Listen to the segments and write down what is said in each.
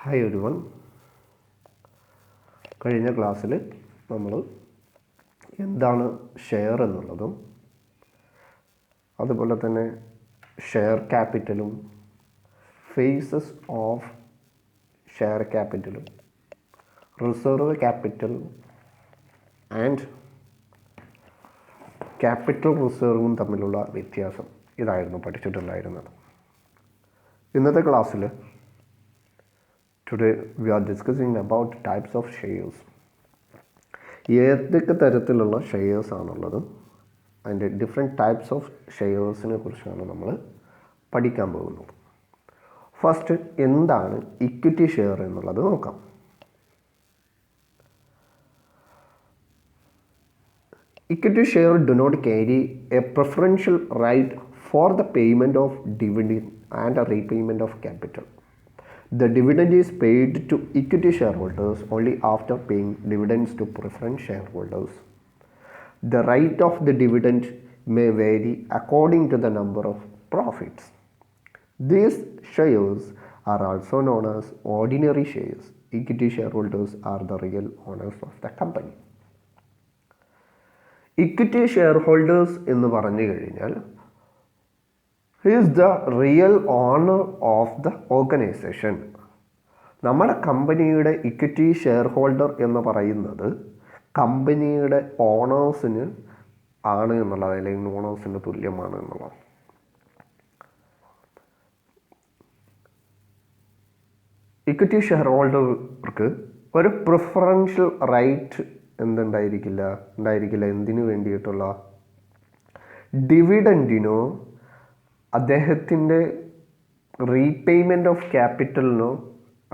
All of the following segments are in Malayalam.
Hi everyone. കഴിഞ്ഞ ക്ലാസ്സിൽ നമ്മൾ എന്താണ് ഷെയർ എന്നുള്ളതും അതുപോലെ തന്നെ ഷെയർ ക്യാപിറ്റലും ഫേസസ് ഓഫ് ഷെയർ ക്യാപിറ്റലും റിസർവ് ക്യാപിറ്റൽ ആൻഡ് ക്യാപിറ്റൽ റിസർവും തമ്മിലുള്ള വ്യത്യാസം ഇതായിരുന്നു പഠിച്ചിട്ടുണ്ടായിരുന്നത്. ഇന്നത്തെ ക്ലാസ്സിൽ Today we are discussing about types of shares. ഏതൊക്കെ തരത്തിലുള്ള ഷെയർസ് ആണുള്ളതും അതിൻ്റെ ഡിഫറെൻറ്റ് ടൈപ്സ് ഓഫ് ഷെയർസിനെ കുറിച്ചാണ് നമ്മൾ പഠിക്കാൻ പോകുന്നത്. ഫസ്റ്റ് എന്താണ് ഇക്വിറ്റി ഷെയർ എന്നുള്ളത് നോക്കാം. Equity share do not carry a preferential right for the payment of dividend and a repayment of capital. The dividend is paid to equity shareholders only after paying dividends to preference shareholders. The rate of the dividend may vary according to the number of profits. These shares are also known as ordinary shares. Equity shareholders are the real owners of the company. Equity shareholders എന്ന് പറഞ്ഞു കഴിഞ്ഞാൽ he is the real owner of the organization. നമ്മുടെ കമ്പനിയുടെ ഇക്വിറ്റി ഷെയർ ഹോൾഡർ എന്ന് പറയുന്നത് കമ്പനിയുടെ ഓണേഴ്സിന് ആണ് എന്നുള്ളത്, അല്ലെങ്കിൽ ഓണേഴ്സിന് തുല്യമാണ് എന്നുള്ളത്. ഇക്വിറ്റി ഷെയർ ഹോൾഡർക്ക് ഒരു പ്രിഫറൻഷ്യൽ റൈറ്റ് ഉണ്ടായിരിക്കില്ല. എന്തിനു വേണ്ടിയിട്ടുള്ള? ഡിവിഡൻറ്റിനോ അദ്ദേഹത്തിൻ്റെ റീപേയ്മെൻറ്റ് ഓഫ് ക്യാപിറ്റലിനോ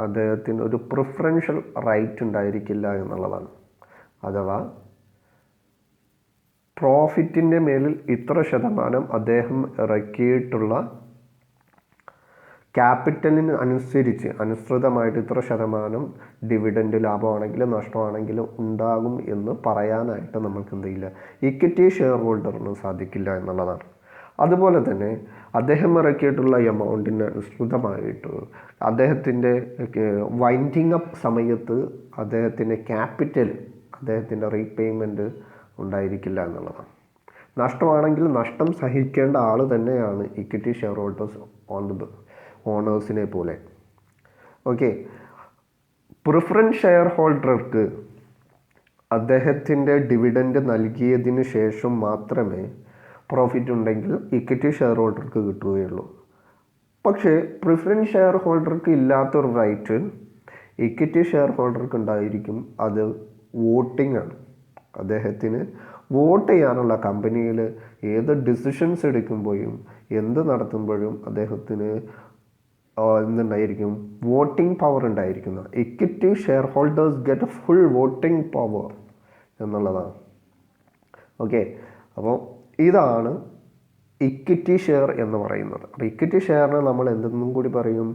അദ്ദേഹത്തിന് ഒരു പ്രിഫറൻഷ്യൽ റൈറ്റ് ഉണ്ടായിരിക്കില്ല എന്നുള്ളതാണ്. അഥവാ പ്രോഫിറ്റിൻ്റെ മേലിൽ ഇത്ര ശതമാനം അദ്ദേഹം ഇറക്കിയിട്ടുള്ള ക്യാപിറ്റലിന് അനുസൃതമായിട്ട് ഇത്ര ശതമാനം ഡിവിഡൻഡ് ലാഭമാണെങ്കിലും നഷ്ടമാണെങ്കിലും ഉണ്ടാകും എന്ന് പറയാനായിട്ട് നമുക്ക് എന്തില്ല, ഇക്വിറ്റി ഷെയർ ഹോൾഡറിന് സാധിക്കില്ല എന്നുള്ളതാണ്. അതുപോലെ തന്നെ അദ്ദേഹം ഇറക്കിയിട്ടുള്ള എമൗണ്ടിന് അനുസൃതമായിട്ട് അദ്ദേഹത്തിൻ്റെ വൈൻഡിങ് അപ്പ് സമയത്ത് അദ്ദേഹത്തിൻ്റെ ക്യാപിറ്റൽ, അദ്ദേഹത്തിൻ്റെ റീപേയ്മെൻറ്റ് ഉണ്ടായിരിക്കില്ല എന്നുള്ളതാണ്. നഷ്ടമാണെങ്കിൽ നഷ്ടം സഹിക്കേണ്ട ആൾ തന്നെയാണ് ഇക്വിറ്റി ഷെയർ ഹോൾഡേഴ്സ് ഓണേഴ്സിനെ പോലെ. ഓക്കെ, പ്രിഫറൻസ് ഷെയർ ഹോൾഡർക്ക് അദ്ദേഹത്തിൻ്റെ ഡിവിഡൻഡ് നൽകിയതിന് ശേഷം മാത്രമേ പ്രോഫിറ്റ് ഉണ്ടെങ്കിൽ ഇക്വിറ്റി ഷെയർ ഹോൾഡർക്ക് കിട്ടുകയുള്ളൂ. പക്ഷേ പ്രിഫറൻസ് ഷെയർ ഹോൾഡർക്ക് ഇല്ലാത്തൊരു റൈറ്റ് ഇക്വിറ്റി ഷെയർ ഹോൾഡർക്ക് ഉണ്ടായിരിക്കും. അത് വോട്ടിംഗ് ആണ്. അദ്ദേഹത്തിന് വോട്ട് ചെയ്യാനുള്ള, കമ്പനിയിൽ ഏത് ഡിസിഷൻസ് എടുക്കുമ്പോഴും എന്ത് നടത്തുമ്പോഴും അദ്ദേഹത്തിന് എന്തുണ്ടായിരിക്കും, വോട്ടിംഗ് പവർ ഉണ്ടായിരിക്കുന്ന. Equity share holders get full voting power എന്നുള്ളതാണ്. ഓക്കെ, അപ്പോൾ ഇതാണ് ഇക്വിറ്റി ഷെയർ എന്ന് പറയുന്നത്. അപ്പോൾ ഇക്വിറ്റി ഷെയറിനെ നമ്മൾ എന്തെന്നും കൂടി പറയും,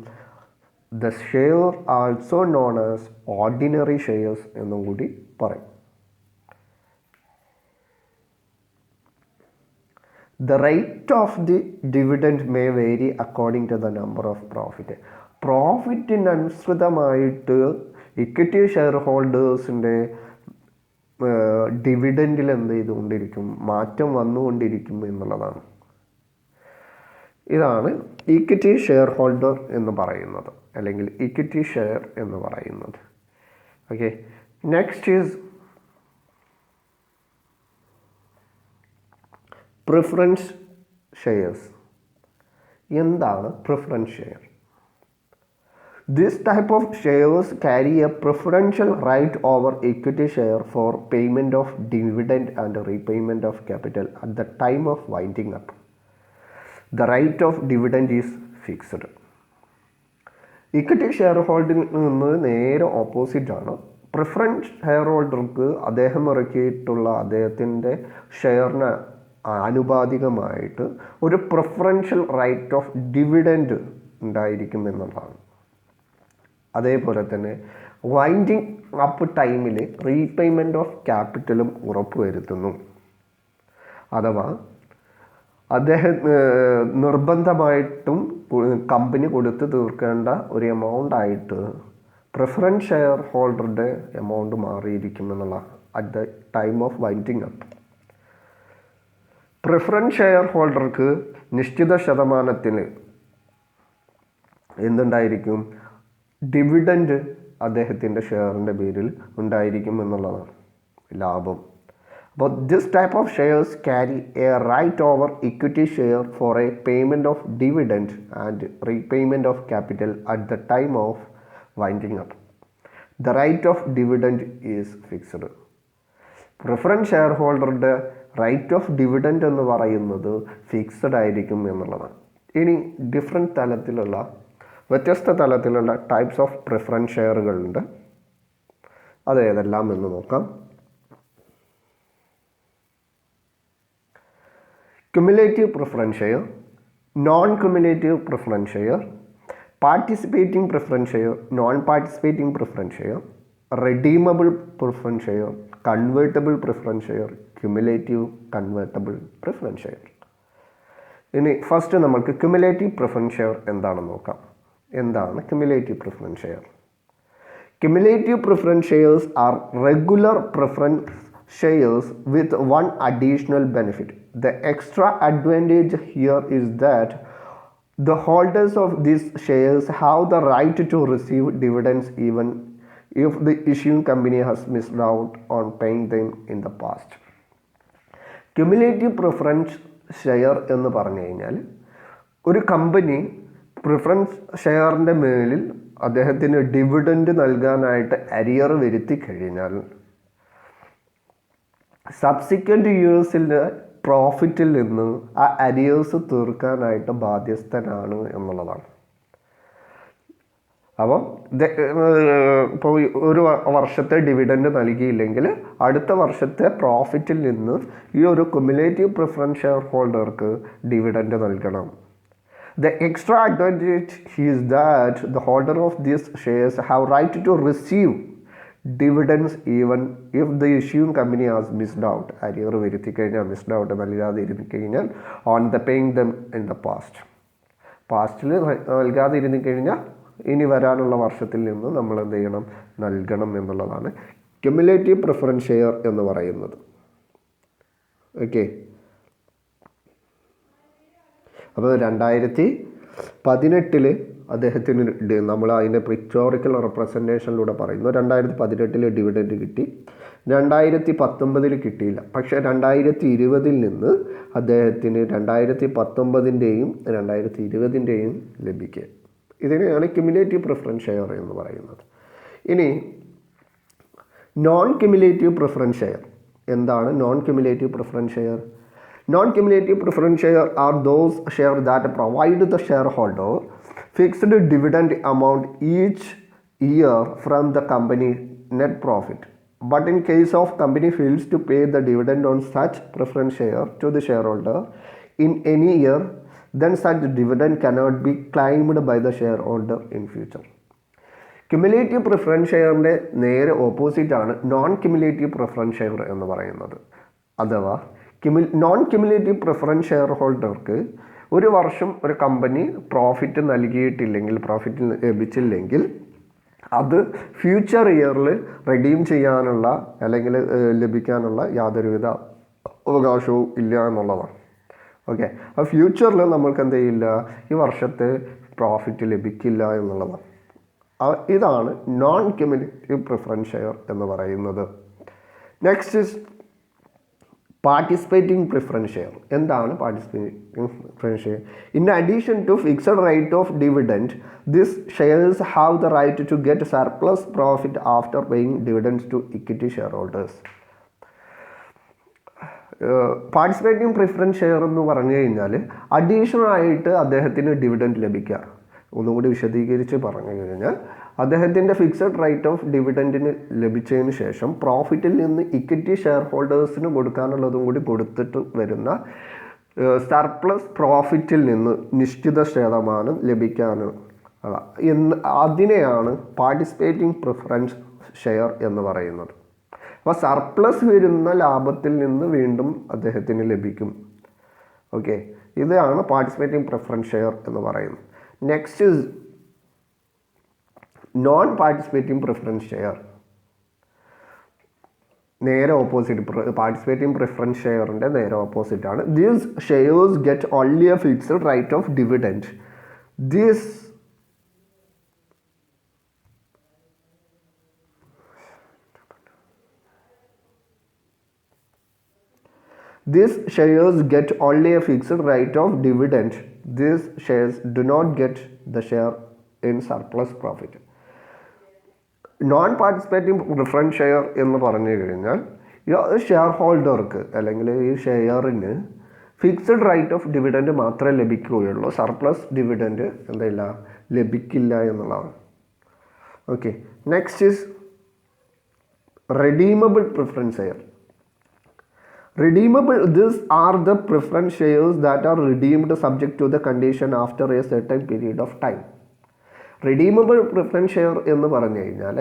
the share also known as ordinary shares എന്നും കൂടി പറയും. The rate of the dividend may vary according to the number of profit. പ്രോഫിറ്റിനനുസൃതമായിട്ട് ഇക്വിറ്റി ഷെയർ ഹോൾഡേഴ്സിൻ്റെ ഡിവിഡൻറ്റിൽ എന്ത് ചെയ്തുകൊണ്ടിരിക്കും, മാറ്റം വന്നുകൊണ്ടിരിക്കും എന്നുള്ളതാണ്. ഇതാണ് ഇക്വിറ്റി ഷെയർ ഹോൾഡർ എന്ന് പറയുന്നത്, അല്ലെങ്കിൽ ഇക്വിറ്റി ഷെയർ എന്ന് പറയുന്നത്. Okay, next is preference shares. എന്താണ് preference share? This type of shares carry a preferential right over equity share for payment of dividend and repayment of capital at the time of winding up. The right of dividend is fixed. Equity share holding നിന്ന് നേരെ ഓപ്പോസിറ്റാണ്. പ്രിഫറൻസ് ഷെയർ ഹോൾഡർക്ക് അദ്ദേഹം ഇറക്കിയിട്ടുള്ള അദ്ദേഹത്തിൻ്റെ ഷെയറിന് ആനുപാതികമായിട്ട് ഒരു പ്രിഫറൻഷ്യൽ റൈറ്റ് ഓഫ് ഡിവിഡൻഡ് ഉണ്ടായിരിക്കും എന്നുള്ളതാണ്. അതേപോലെ തന്നെ വൈൻഡിങ് അപ്പ് ടൈമിൽ റീപേയ്മെൻറ്റ് ഓഫ് ക്യാപിറ്റലും ഉറപ്പുവരുത്തുന്നു. അഥവാ അദ്ദേഹം നിർബന്ധമായിട്ടും കമ്പനി കൊടുത്ത് തീർക്കേണ്ട ഒരു എമൗണ്ട് ആയിട്ട് പ്രിഫറൻസ് ഷെയർ ഹോൾഡറുടെ എമൗണ്ട് മാറിയിരിക്കും എന്നുള്ള at the time of winding up. Preference share ഹോൾഡർക്ക് നിശ്ചിത ശതമാനത്തിന് എന്തുണ്ടായിരിക്കും, ഡിവിഡൻഡ് അദ്ദേഹത്തിൻ്റെ ഷെയറിൻ്റെ പേരിൽ ഉണ്ടായിരിക്കും എന്നുള്ളതാണ് ലാഭം. അപ്പോൾ this type of shares carry a right over equity share for a payment of dividend and repayment of capital at the time of winding up. The right of dividend is fixed. Preference share ഹോൾഡറുടെ റൈറ്റ് ഓഫ് ഡിവിഡൻഡ് എന്ന് പറയുന്നത് ഫിക്സഡ് ആയിരിക്കും എന്നുള്ളതാണ്. ഇനി വ്യത്യസ്ത തലത്തിലുള്ള ടൈപ്സ് ഓഫ് പ്രിഫറൻസ് ഷെയറുകളുണ്ട്. അത് ഏതെല്ലാം എന്ന് നോക്കാം. Cumulative preference share, non cumulative preference share, participating preference share, non participating preference share, redeemable preference share, convertible preference share, cumulative convertible preference share. ഇനി ഫസ്റ്റ് നമുക്ക് ക്യുമുലേറ്റീവ് പ്രിഫറൻസ് ഷെയർ എന്താണെന്ന് നോക്കാം. എന്താണ് cumulative preference share? Cumulative preference shares are regular preference shares with one additional benefit. The extra advantage here is that the holders of these shares have the right to receive dividends even if the issuing company has missed out on paying them in the past. Cumulative preference share എന്ന് പറഞ്ഞു കഴിഞ്ഞാൽ ഒരു കമ്പനി പ്രിഫറൻസ് ഷെയറിൻ്റെ മേലിൽ അദ്ദേഹത്തിന് ഡിവിഡൻഡ് നൽകാനായിട്ട് അരിയർ വരുത്തി കഴിഞ്ഞാൽ സബ്സിക്വൻറ്റ് ഇയേഴ്സിൻ്റെ പ്രോഫിറ്റിൽ നിന്ന് ആ അരിയേഴ്സ് തീർക്കാനായിട്ട് ബാധ്യസ്ഥനാണ് എന്നുള്ളതാണ്. അപ്പം ഇപ്പോൾ ഒരു വർഷത്തെ ഡിവിഡൻഡ് നൽകിയില്ലെങ്കിൽ അടുത്ത വർഷത്തെ പ്രോഫിറ്റിൽ നിന്ന് ഈ ഒരു ക്യുമുലേറ്റീവ് പ്രിഫറൻസ് ഷെയർ ഹോൾഡർക്ക് ഡിവിഡൻഡ് നൽകണം. The extra advantage is that the holder of these shares have right to receive dividends even if the issuing company has missed out. Arrear വരുത്തി കഴിഞ്ഞാൽ മിസ്ഡ് ഔട്ട് നൽകാതെ ഇരുന്ന് കഴിഞ്ഞാൽ on the paying them in the പാസ്റ്റിൽ നൽകാതെ ഇരുന്ന് കഴിഞ്ഞാൽ ഇനി വരാനുള്ള വർഷത്തിൽ നിന്ന് നമ്മൾ എന്ത് ചെയ്യണം, നൽകണം എന്നുള്ളതാണ് ക്യുമുലേറ്റീവ് പ്രിഫറൻസ് ഷെയർ എന്ന് പറയുന്നത്. ഓക്കെ, അപ്പോൾ 2018 അദ്ദേഹത്തിന് നമ്മൾ അതിൻ്റെ ഹിസ്റ്റോറിക്കൽ റെപ്രസെൻറ്റേഷനിലൂടെ പറയുന്നു 2018 ഡിവിഡൻഡ് കിട്ടി, 2019 കിട്ടിയില്ല. പക്ഷേ 2020 നിന്ന് അദ്ദേഹത്തിന് 2019-ൻ്റെയും 2020-ൻ്റെയും ലഭിക്കുക. ഇതിനെയാണ് ക്യുമുലേറ്റീവ് പ്രിഫറൻസ് ഷെയർ എന്ന് പറയുന്നത്. ഇനി നോൺ ക്യുമുലേറ്റീവ് പ്രിഫറൻസ് ഷെയർ എന്താണ്? Non cumulative preference share, non-cumulative preference share are those shares that provide the shareholder fixed dividend amount each year from the company net profit. But in case of company fails to pay the dividend on such preference share to the shareholder in any year, then such dividend cannot be claimed by the shareholder in future. Cumulative preference ഷെയറിൻ്റെ നേരെ ഓപ്പോസിറ്റാണ് നോൺ ക്യുമുലേറ്റീവ് പ്രിഫറൻസ് ഷെയർ എന്ന് പറയുന്നത്. അഥവാ നോൺ ക്യുമുലേറ്റീവ് പ്രിഫറൻസ് ഷെയർ ഹോൾഡർക്ക് ഒരു വർഷം ഒരു കമ്പനി പ്രോഫിറ്റ് നൽകിയിട്ടില്ലെങ്കിൽ, പ്രോഫിറ്റ് ലഭിച്ചില്ലെങ്കിൽ അത് ഫ്യൂച്ചർ ഇയറിൽ റെഡീം ചെയ്യാനുള്ള അല്ലെങ്കിൽ ലഭിക്കാനുള്ള യാതൊരുവിധ അവകാശവും ഇല്ല എന്നുള്ളതാണ്. ഓക്കെ, അപ്പോൾ ഫ്യൂച്ചറിൽ നമ്മൾക്ക് എന്ത് ചെയ്യില്ല, ഈ വർഷത്തെ പ്രോഫിറ്റ് ലഭിക്കില്ല എന്നുള്ളതാണ്. ഇതാണ് നോൺ ക്യുമുലേറ്റീവ് പ്രിഫറൻസ് ഷെയർ എന്ന് പറയുന്നത്. Next is participating preference share. എന്താണ് participating preference share? In addition to fixed right of dividend, this shares have the right to get surplus profit after paying dividends to equity share holders. Participating preference share എന്ന് പറഞ്ഞു കഴിഞ്ഞാൽ അഡീഷണൽ ആയിട്ട് അദ്ദേഹത്തിന് ഡിവിഡൻഡ് ലഭിക്കുക. ഒന്നുകൂടി വിശദീകരിച്ച് പറഞ്ഞു കഴിഞ്ഞാൽ അദ്ദേഹത്തിൻ്റെ ഫിക്സഡ് റൈറ്റ് ഓഫ് ഡിവിഡൻഡിന് ലഭിച്ചതിന് ശേഷം പ്രോഫിറ്റിൽ നിന്ന് ഇക്വിറ്റി ഷെയർ ഹോൾഡേഴ്സിന് കൊടുക്കാനുള്ളതും കൂടി കൊടുത്തിട്ട് വരുന്ന സർപ്ലസ് പ്രോഫിറ്റിൽ നിന്ന് നിശ്ചിത ശതമാനം ലഭിക്കാനുള്ള അതിനെയാണ് പാർട്ടിസിപ്പേറ്റിംഗ് പ്രിഫറൻസ് ഷെയർ എന്ന് പറയുന്നത്. അപ്പോൾ സർപ്ലസ് വരുന്ന ലാഭത്തിൽ നിന്ന് വീണ്ടും അദ്ദേഹത്തിന് ലഭിക്കും. ഓക്കെ, ഇതാണ് പാർട്ടിസിപ്പേറ്റിംഗ് പ്രിഫറൻസ് ഷെയർ എന്ന് പറയുന്നത്. Next non participating preference share നേരെ ഓപ്പോസിറ്റ്, പാർട്ടിസിപ്പേറ്റിംഗ് പ്രിഫറൻസ് ഷെയറിൻ്റെ നേരെ ഓപ്പോസിറ്റ് ആണ്. These shares get only a fixed right of dividend. These shares get only a fixed rate of dividend. These shares do not get the share in surplus profit. Non participating preference share എന്ന് പറഞ്ഞു കഴിഞ്ഞാൽ ഷെയർ ഹോൾഡർക്ക് അല്ലെങ്കിൽ ഈ ഷെയറിന് ഫിക്സഡ് റൈറ്റ് ഓഫ് ഡിവിഡൻഡ് മാത്രമേ ലഭിക്കുകയുള്ളൂ, സർപ്ലസ് ഡിവിഡൻഡ് എന്തില്ല, ലഭിക്കില്ല എന്നുള്ളതാണ്. Okay, next is redeemable preference share. Redeemable, these are the preference shares that are redeemed subject to the condition after a certain period of time. Redeemable preference share എന്ന് പറഞ്ഞു കഴിഞ്ഞാൽ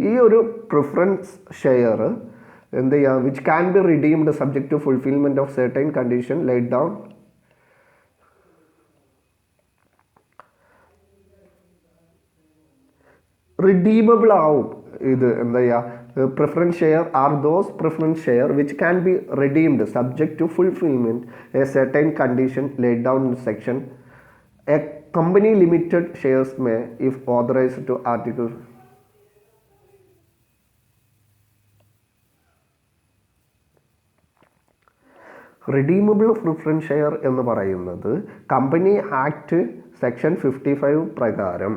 ഈ ഒരു പ്രിഫറൻസ് ഷെയർ എന്ത് ചെയ്യുക, which can be redeemed subject to fulfilment of certain condition laid down. Redeemable ആവും ഇത് എന്താ ചെയ്യുക, preference share are those preference share which can be redeemed subject to fulfillment a certain condition laid down in section. A company limited shares may, if authorized to article redeemable preference share എന്ന് പറയുന്നത് കമ്പനി ആക്ട് സെക്ഷൻ 55 പ്രകാരം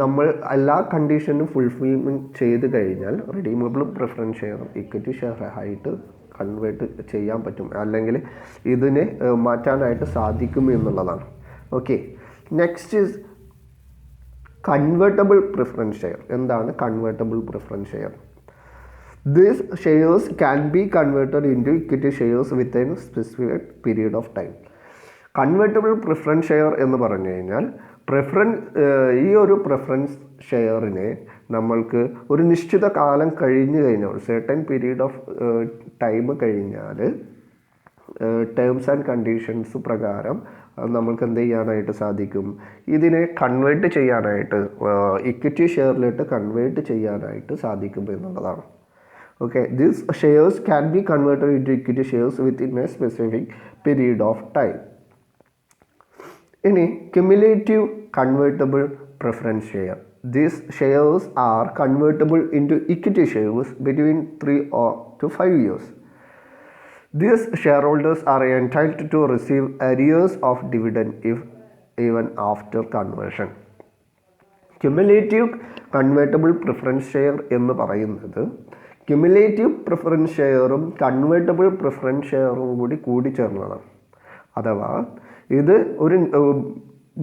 നമ്മൾ എല്ലാ കണ്ടീഷനും ഫുൾഫിൽമെൻറ്റ് ചെയ്ത് കഴിഞ്ഞാൽ redeemable preference share equity share ആയിട്ട് കൺവേർട്ട് ചെയ്യാൻ പറ്റും, അല്ലെങ്കിൽ ഇതിനെ മാറ്റാനായിട്ട് സാധിക്കും എന്നുള്ളതാണ്. Okay, next is convertible preference share. എന്താണ് convertible preference share? These shares can be converted into equity shares within specific period of time. Convertible preference share എന്ന് പറഞ്ഞു കഴിഞ്ഞാൽ ഈ ഒരു പ്രിഫറൻസ് ഷെയറിനെ നമ്മൾക്ക് ഒരു നിശ്ചിത കാലം കഴിഞ്ഞ് കഴിഞ്ഞാൽ, സെർട്ടൻ പീരീഡ് ഓഫ് ടൈം കഴിഞ്ഞാൽ ടേംസ് ആൻഡ് കണ്ടീഷൻസ് പ്രകാരം നമ്മൾക്ക് എന്ത് ചെയ്യാനായിട്ട് സാധിക്കും, ഇതിനെ കൺവേർട്ട് ചെയ്യാനായിട്ട് ഇക്വിറ്റി ഷെയറിലോട്ട് കൺവേർട്ട് ചെയ്യാനായിട്ട് സാധിക്കും എന്നുള്ളതാണ്. Okay, these shares can be converted into equity shares within a specific period of time. ഇനി cumulative convertible preference share. These shares are convertible into equity shares between 3 to 5 years. These shareholders are entitled to receive arrears of dividend even after conversion. Cumulative convertible preference share എന്ന് പറയുന്നത് ക്യുമുലേറ്റീവ് പ്രിഫറൻസ് ഷെയറും കൺവേർട്ടബിൾ പ്രിഫറൻസ് ഷെയറും കൂടി ചേർന്നതാണ്. അഥവാ ഇത് ഒരു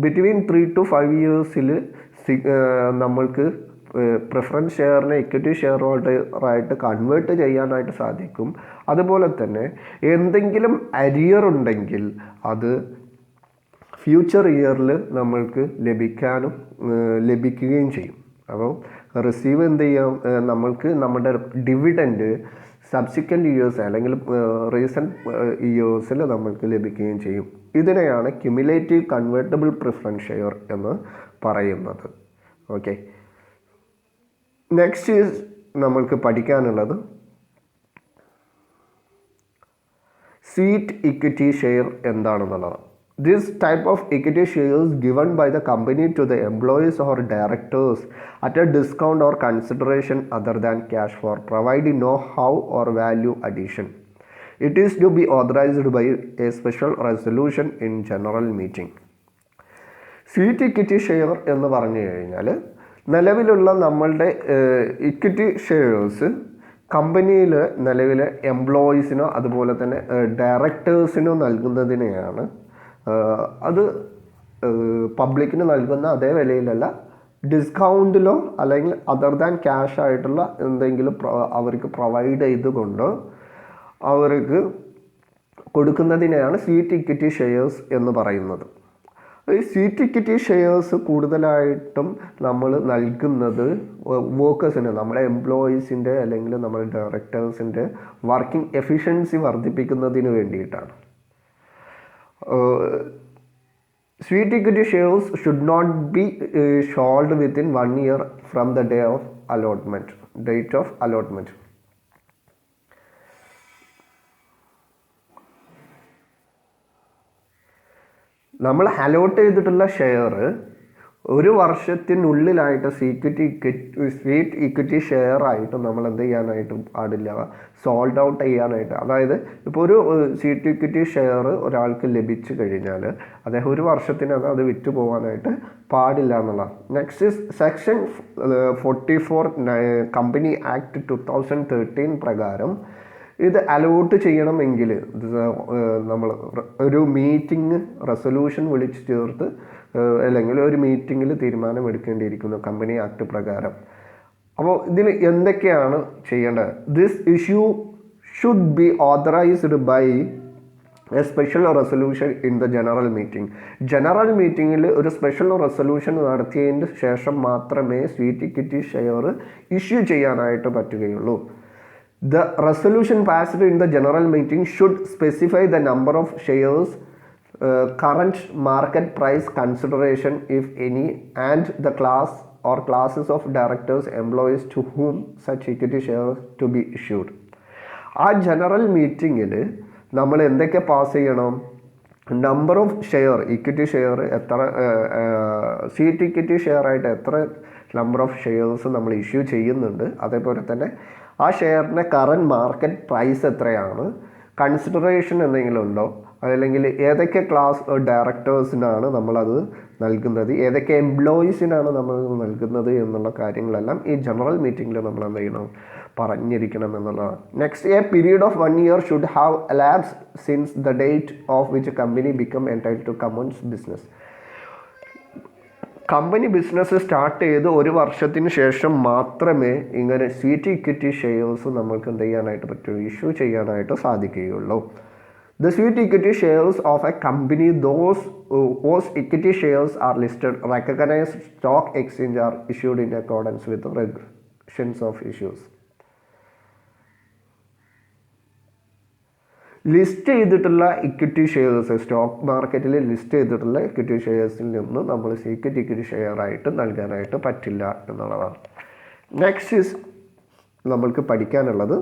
ബിറ്റ്വീൻ 3 to 5 ഇയേഴ്സിൽ നമ്മൾക്ക് പ്രിഫറൻസ് ഷെയറിനെ ഇക്വിറ്റി ഷെയർ ഹോൾഡറായിട്ട് കൺവേർട്ട് ചെയ്യാനായിട്ട് സാധിക്കും. അതുപോലെ തന്നെ എന്തെങ്കിലും അരിയർ ഉണ്ടെങ്കിൽ അത് ഫ്യൂച്ചർ ഇയറിൽ നമ്മൾക്ക് ലഭിക്കുകയും ചെയ്യും. അപ്പോൾ റിസീവ് എന്ത് ചെയ്യാം, നമ്മൾക്ക് നമ്മുടെ ഡിവിഡൻഡ് സബ്സിക്വൻറ്റ് ഇയേഴ്സ് അല്ലെങ്കിൽ റീസെൻറ്റ് ഇയേഴ്സിൽ നമ്മൾക്ക് ലഭിക്കുകയും ചെയ്യും. ഇതിനെയാണ് ക്യുമുലേറ്റീവ് കൺവേർട്ടബിൾ പ്രിഫറൻസ് ഷെയർ എന്ന് പറയുന്നത്. ഓക്കെ, നെക്സ്റ്റ് ഈസ് നമ്മൾക്ക് പഠിക്കാനുള്ളത് സീറ്റ് ഇക്വിറ്റി ഷെയർ എന്താണെന്നുള്ളതാണ്. This type of equity shares given by the company to the employees or directors at a discount or consideration other than cash for providing know-how or value addition. It is to be authorized by a special resolution in general meeting. Seat equity share എന്ന് പറഞ്ഞു കഴിഞ്ഞാൽ നിലവിലുള്ള നമ്മളുടെ ഇക്വിറ്റി ഷെയർസ് കമ്പനിയിൽ നിലവിലെ എംപ്ലോയീസിനോ അതുപോലെ തന്നെ ഡയറക്ടേഴ്സിനോ നൽകുന്നതിനെയാണ്. അത് പബ്ലിക്കിന് നൽകുന്ന അതേ വിലയിലല്ല, ഡിസ്കൗണ്ടിലോ അല്ലെങ്കിൽ അതർ ദാൻ ക്യാഷ് ആയിട്ടുള്ള എന്തെങ്കിലും അവർക്ക് പ്രൊവൈഡ് ചെയ്തുകൊണ്ട് അവർക്ക് കൊടുക്കുന്നതിനെയാണ് സീറ്റ് ഇക്വിറ്റി ഷെയർസ് എന്ന് പറയുന്നത്. ഈ സീറ്റ് ഇക്വിറ്റി ഷെയർസ് കൂടുതലായിട്ടും നമ്മൾ നൽകുന്നത് വർക്കേഴ്സിന്, നമ്മുടെ എംപ്ലോയീസിൻ്റെ അല്ലെങ്കിൽ നമ്മുടെ ഡയറക്ടേഴ്സിൻ്റെ വർക്കിംഗ് എഫിഷ്യൻസി വർദ്ധിപ്പിക്കുന്നതിന് വേണ്ടിയിട്ടാണ്. Sweet equity shares should not be sold within 1 year from the date of allotment. നമ്മൾ അലോട്ട് ചെയ്തിട്ടുള്ള ഷെയർ ഒരു വർഷത്തിനുള്ളിലായിട്ട് സ്വീറ്റ് ഇക്വിറ്റി ഷെയർ ആയിട്ട് നമ്മൾ എന്ത് ചെയ്യാനായിട്ട് പാടില്ല, സോൾഡ് ഔട്ട് ചെയ്യാനായിട്ട്. അതായത് ഇപ്പോൾ ഒരു സ്വീറ്റ് ഇക്വിറ്റി ഷെയർ ഒരാൾക്ക് ലഭിച്ചു കഴിഞ്ഞാൽ അദ്ദേഹം ഒരു വർഷത്തിനകം അത് വിറ്റ് പോകാനായിട്ട് പാടില്ല എന്നുള്ളതാണ്. Next is section 44 company act 2013 പ്രകാരം ഇത് അലോട്ട് ചെയ്യണമെങ്കിൽ നമ്മൾ ഒരു മീറ്റിംഗ് റെസൊല്യൂഷൻ വിളിച്ച് ചേർത്ത് അല്ലെങ്കിൽ ഒരു മീറ്റിങ്ങിൽ തീരുമാനമെടുക്കേണ്ടിയിരിക്കുന്നു കമ്പനി ആക്ട് പ്രകാരം. അപ്പോൾ ഇതിൽ എന്തൊക്കെയാണ് ചെയ്യേണ്ടത്? This issue should be authorised by a special resolution in the general meeting. General മീറ്റിങ്ങിൽ ഒരു സ്പെഷ്യൽ റെസൊല്യൂഷൻ നടത്തിയതിന് ശേഷം മാത്രമേ സ്വീറ്റ് ഇക്വിറ്റി ഷെയർ ഇഷ്യൂ ചെയ്യാനായിട്ട് പറ്റുകയുള്ളൂ. The resolution passed in the general meeting should specify the number of shares, current market price consideration if any, and the class or classes of directors, employees to whom such equity shares to be issued. ആ ജനറൽ മീറ്റിങ്ങിൽ നമ്മൾ എന്തൊക്കെ പാസ് ചെയ്യണം? Number of share, equity share എത്ര, സ്വീറ്റ് ഇക്വിറ്റി ഷെയർ ആയിട്ട് എത്ര നമ്പർ ഓഫ് ഷെയർസ് നമ്മൾ ഇഷ്യൂ ചെയ്യുന്നുണ്ട്, അതേപോലെ തന്നെ ആ ഷെയറിൻ്റെ കറൻറ്റ് മാർക്കറ്റ് പ്രൈസ് എത്രയാണ്, കൺസിഡറേഷൻ എന്തെങ്കിലും ഉണ്ടോ, അതല്ലെങ്കിൽ ഏതൊക്കെ ക്ലാസ് ഡയറക്ടേഴ്സിനാണ് നമ്മളത് നൽകുന്നത്, ഏതൊക്കെ എംപ്ലോയീസിനാണ് നമ്മൾ നൽകുന്നത് എന്നുള്ള കാര്യങ്ങളെല്ലാം ഈ ജനറൽ മീറ്റിങ്ങിൽ നമ്മൾ എന്ത് ചെയ്യണം, പറഞ്ഞിരിക്കണം എന്നുള്ളതാണ്. Next, a period of 1 year should have elapsed since the date of which company become entitled to commence business. Company business start ചെയ്ത് ഒരു വർഷത്തിന് ശേഷം മാത്രമേ ഇങ്ങനെ സ്വീറ്റ് ഇക്വിറ്റി ഷെയർസ് നമ്മൾക്ക് എന്ത് ചെയ്യാനായിട്ട് പറ്റുള്ളൂ, ഇഷ്യൂ ചെയ്യാനായിട്ട് സാധിക്കുകയുള്ളൂ. The sweet equity shares of a company, those equity shares are listed, recognized stock exchange are issued in accordance with the regulations of issues. List ചെയ്തിട്ടുള്ള ഇക്വിറ്റി ഷെയർസ്, സ്റ്റോക്ക് മാർക്കറ്റിൽ ലിസ്റ്റ് ചെയ്തിട്ടുള്ള ഇക്വിറ്റി ഷെയർസിൽ നിന്ന് നമ്മൾ സീക്രട്ട് ഇക്വിറ്റി ഷെയർ ആയിട്ട് നൽകാനായിട്ട് പറ്റില്ല എന്നുള്ളതാണ്. നെക്സ്റ്റ് ഇസ് നമ്മൾക്ക് പഠിക്കാനുള്ളത്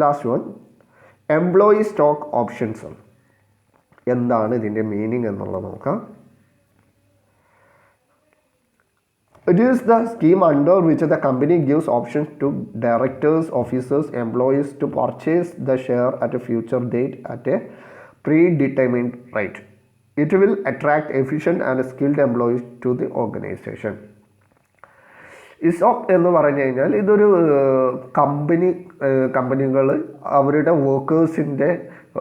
last one, employee stock options. എന്താണ് ഇതിൻ്റെ മീനിങ് എന്നുള്ളത് നോക്കാം. It is the scheme under which the company gives options to directors, officers, employees to purchase the share at a future date at a predetermined rate. It will attract efficient and skilled employees to the organization. ഇസോപ്പ് എന്ന് പറഞ്ഞു കഴിഞ്ഞാൽ ഇതൊരു കമ്പനികൾ അവരുടെ വർക്കേഴ്സിൻ്റെ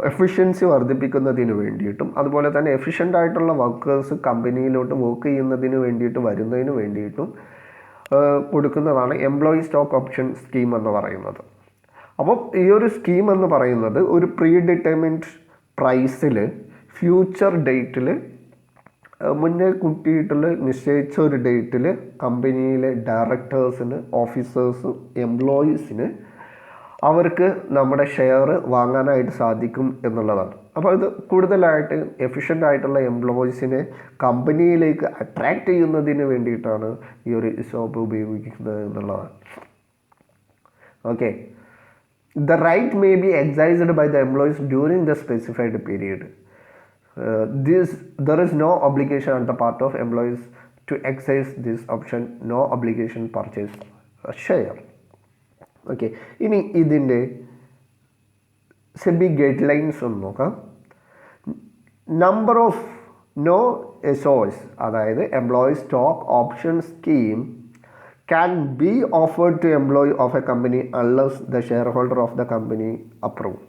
എഫിഷ്യൻസി വർദ്ധിപ്പിക്കുന്നതിന് വേണ്ടിയിട്ടും അതുപോലെ തന്നെ എഫിഷ്യൻ്റ് ആയിട്ടുള്ള വർക്കേഴ്സ് കമ്പനിയിലോട്ട് വർക്ക് ചെയ്യുന്നതിന് വേണ്ടിയിട്ട് വരുന്നതിന് വേണ്ടിയിട്ടും കൊടുക്കുന്നതാണ് എംപ്ലോയി സ്റ്റോക്ക് ഓപ്ഷൻ സ്കീം എന്ന് പറയുന്നത്. അപ്പം ഈ ഒരു സ്കീം എന്ന് പറയുന്നത് ഒരു പ്രീ ഡിറ്റർമിൻഡ് പ്രൈസിൽ ഫ്യൂച്ചർ ഡേറ്റിൽ മുന്നേ കൂട്ടിയിട്ടുള്ള നിശ്ചയിച്ച ഒരു ഡേറ്റിൽ കമ്പനിയിലെ ഡയറക്ടേഴ്സിന്, ഓഫീസേഴ്സ്, എംപ്ലോയീസിന് അവർക്ക് നമ്മുടെ ഷെയർ വാങ്ങാനായിട്ട് സാധിക്കും എന്നുള്ളതാണ്. അപ്പോൾ ഇത് കൂടുതലായിട്ട് എഫിഷ്യൻ്റ് ആയിട്ടുള്ള എംപ്ലോയീസിനെ കമ്പനിയിലേക്ക് അട്രാക്റ്റ് ചെയ്യുന്നതിന് വേണ്ടിയിട്ടാണ് ഈ ഒരു ഇസോപ്പ് ഉപയോഗിക്കുന്നത് എന്നുള്ളതാണ്. Okay, the right may be exercised by the employees during the specified period. There is no obligation on the part of employees to exercise this option. No obligation purchase a share. Okay, ഇനി ഇതിൻ്റെ സെബി ഗൈഡ് ലൈൻസ് ഒന്ന് നോക്കാം. നമ്പർ ഓഫ് നോ എസോസ്, അതായത് employee stock option scheme can be offered to employee of a company unless the shareholder of the company approve.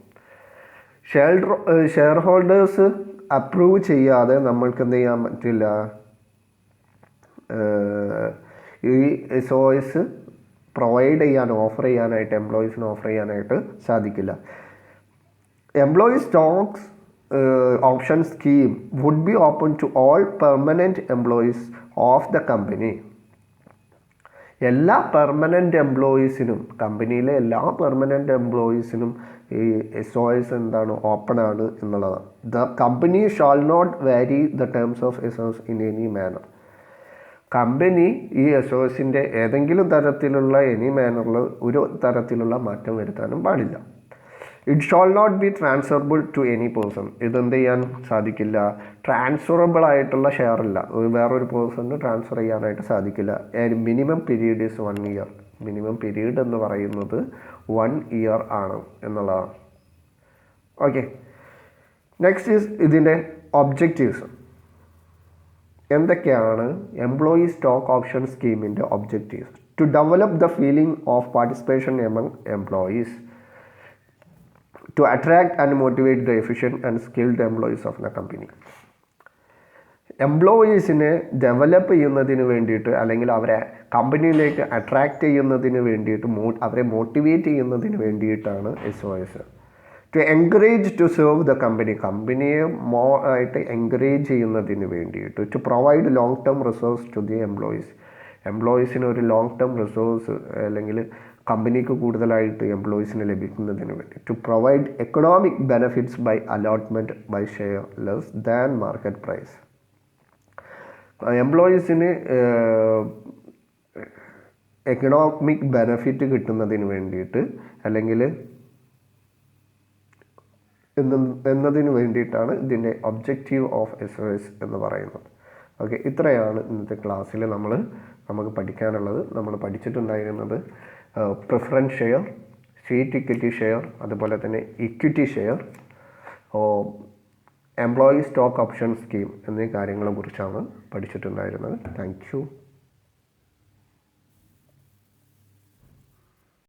Shareholders approve ചെയ്യാതെ നമ്മൾക്ക് എന്ത് ചെയ്യാൻ പറ്റില്ല, ഈ എസോസ് പ്രൊവൈഡ് ചെയ്യാൻ, ഓഫർ ചെയ്യാനായിട്ട്, എംപ്ലോയീസിന് ഓഫർ ചെയ്യാനായിട്ട് സാധിക്കില്ല. Employee stocks option scheme would be open to all permanent employees of the company. എല്ലാ പെർമനൻ്റ് എംപ്ലോയീസിനും, കമ്പനിയിലെ എല്ലാ പെർമനൻ്റ് എംപ്ലോയീസിനും ഈ SOS എന്താണ്, ഓപ്പൺ ആണ് എന്നുള്ളതാണ്. The company shall not vary the terms of SOS in any manner. Company ഈ SOSൻ്റെ ഏതെങ്കിലും തരത്തിലുള്ള എനി മാനറിൽ ഒരു തരത്തിലുള്ള മാറ്റം വരുത്താനും പാടില്ല. It shall not be transferable to any person. ഇതെന്ത് ചെയ്യാൻ സാധിക്കില്ല, ട്രാൻസ്ഫറബിൾ ആയിട്ടുള്ള ഷെയർ ഇല്ല, വേറൊരു പേഴ്സണിന് ട്രാൻസ്ഫർ ചെയ്യാനായിട്ട് സാധിക്കില്ല. Minimum period is 1 year. Minimum period എന്ന് പറയുന്നത് 1 ഇയർ ആണ് എന്നുള്ളതാണ്. ഓക്കെ, നെക്സ്റ്റ് ഈസ് ഇതിൻ്റെ ഒബ്ജക്റ്റീവ്സ്. എന്തൊക്കെയാണ് എംപ്ലോയി സ്റ്റോക്ക് ഓപ്ഷൻ സ്കീമിൻ്റെ objectives? To develop the feeling of participation among employees, to attract and motivate the efficient and skilled employees of the company. എംപ്ലോയീസിനെ ഡെവലപ്പ് ചെയ്യുന്നതിന് വേണ്ടിയിട്ട്, അല്ലെങ്കിൽ അവരെ കമ്പനിയിലേക്ക് അട്രാക്റ്റ് ചെയ്യുന്നതിന് വേണ്ടിയിട്ട്, അവരെ മോട്ടിവേറ്റ് ചെയ്യുന്നതിന് വേണ്ടിയിട്ടാണ് SOS. To encourage to serve the company, കമ്പനിയെ ആയിട്ട് എൻകറേജ് ചെയ്യുന്നതിന് വേണ്ടിയിട്ട്. To provide long term resource to the employees, എംപ്ലോയീസിന് ഒരു ലോങ് ടേം റിസോഴ്സ് അല്ലെങ്കിൽ കമ്പനിക്ക് കൂടുതലായിട്ട് എംപ്ലോയീസിന് ലഭിക്കുന്നതിന് വേണ്ടി. To provide economic benefits by allotment by share less than market price. എംപ്ലോയീസിന് എക്കണോമിക് ബെനഫിറ്റ് കിട്ടുന്നതിന് വേണ്ടിയിട്ട്, അല്ലെങ്കിൽ എന്നതിന് വേണ്ടിയിട്ടാണ് ഇതിൻ്റെ ഒബ്ജക്റ്റീവ് ഓഫ് SOS എന്ന് പറയുന്നത്. ഓക്കെ, ഇത്രയാണ് ഇന്നത്തെ ക്ലാസ്സിൽ നമുക്ക് പഠിക്കാനുള്ളത്. നമ്മൾ പഠിച്ചിട്ടുണ്ടായിരുന്നത് preference share, state equity share, അതുപോലെ തന്നെ equity share, employee stock option scheme എന്നീ കാര്യങ്ങളെക്കുറിച്ചാണ് പഠിച്ചിട്ടുണ്ടായിരുന്നത്. Thank you.